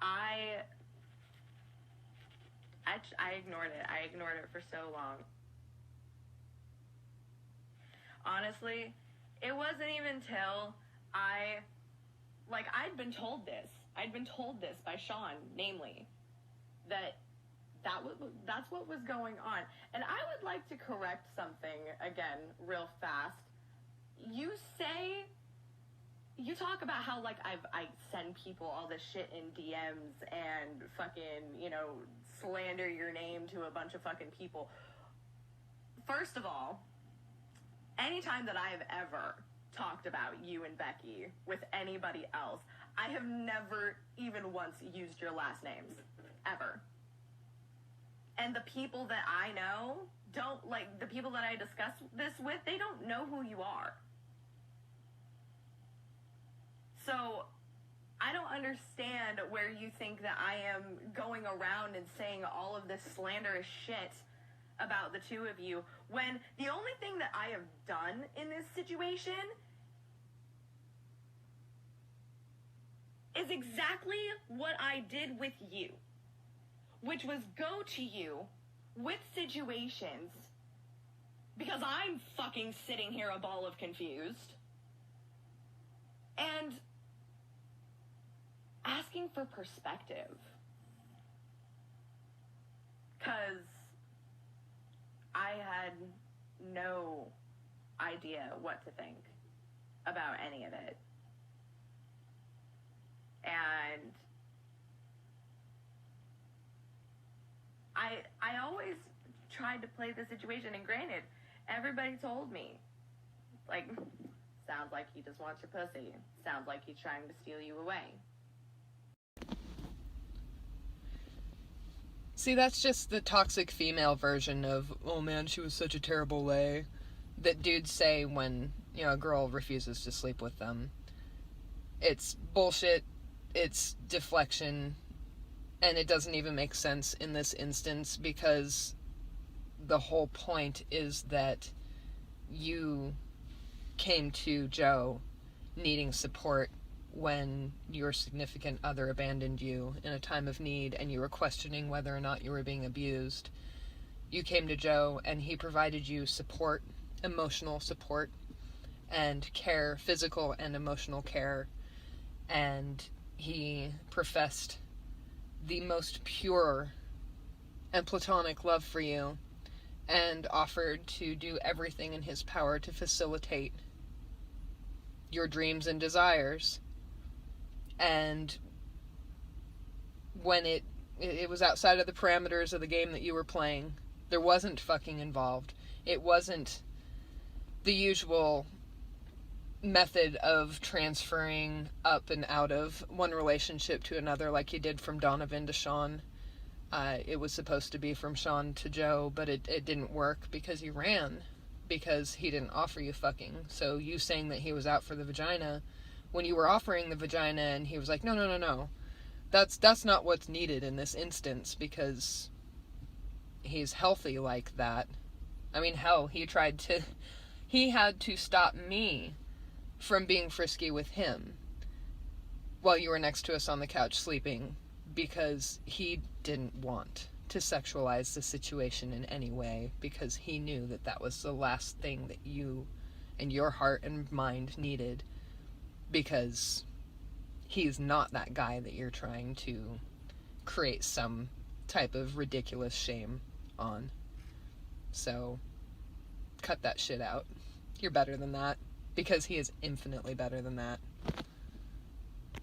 I ignored it. I ignored it for so long. Honestly, it wasn't even till I'd been told this. I'd been told this by Sean, namely, that's what was going on. And I would like to correct something again real fast. You talk about how, like, I send people all this shit in DMs and fucking, slander your name to a bunch of fucking people. First of all, anytime that I have ever talked about you and Becky with anybody else, I have never even once used your last names. Ever. And the people that I know the people that I discuss this with, they don't know who you are. So, I don't understand where you think that I am going around and saying all of this slanderous shit about the two of you, when the only thing that I have done in this situation is exactly what I did with you, which was go to you with situations, because I'm fucking sitting here a ball of confused, and asking for perspective. Because I had no idea what to think about any of it. And I always tried to play the situation, and granted, everybody told me, like, sounds like he just wants your pussy. Sounds like he's trying to steal you away. See, that's just the toxic female version of, oh man, she was such a terrible lay, that dudes say when, a girl refuses to sleep with them. It's bullshit, it's deflection, and it doesn't even make sense in this instance, because the whole point is that you came to Joe needing support when your significant other abandoned you in a time of need and you were questioning whether or not you were being abused. You came to Joe and he provided you support, emotional support, and care, physical and emotional care, and he professed the most pure and platonic love for you and offered to do everything in his power to facilitate your dreams and desires. And when it was outside of the parameters of the game that you were playing, there wasn't fucking involved. It wasn't the usual method of transferring up and out of one relationship to another like you did from Donovan to Sean. It was supposed to be from Sean to Joe, but it didn't work because you ran, because he didn't offer you fucking. So you saying that he was out for the vagina, when you were offering the vagina and he was like, no, that's not what's needed in this instance, because he's healthy like that. I mean, hell, he had to stop me from being frisky with him while you were next to us on the couch sleeping, because he didn't want to sexualize the situation in any way, because he knew that that was the last thing that you and your heart and mind needed, because he's not that guy that you're trying to create some type of ridiculous shame on. So cut that shit out. You're better than that, because he is infinitely better than that.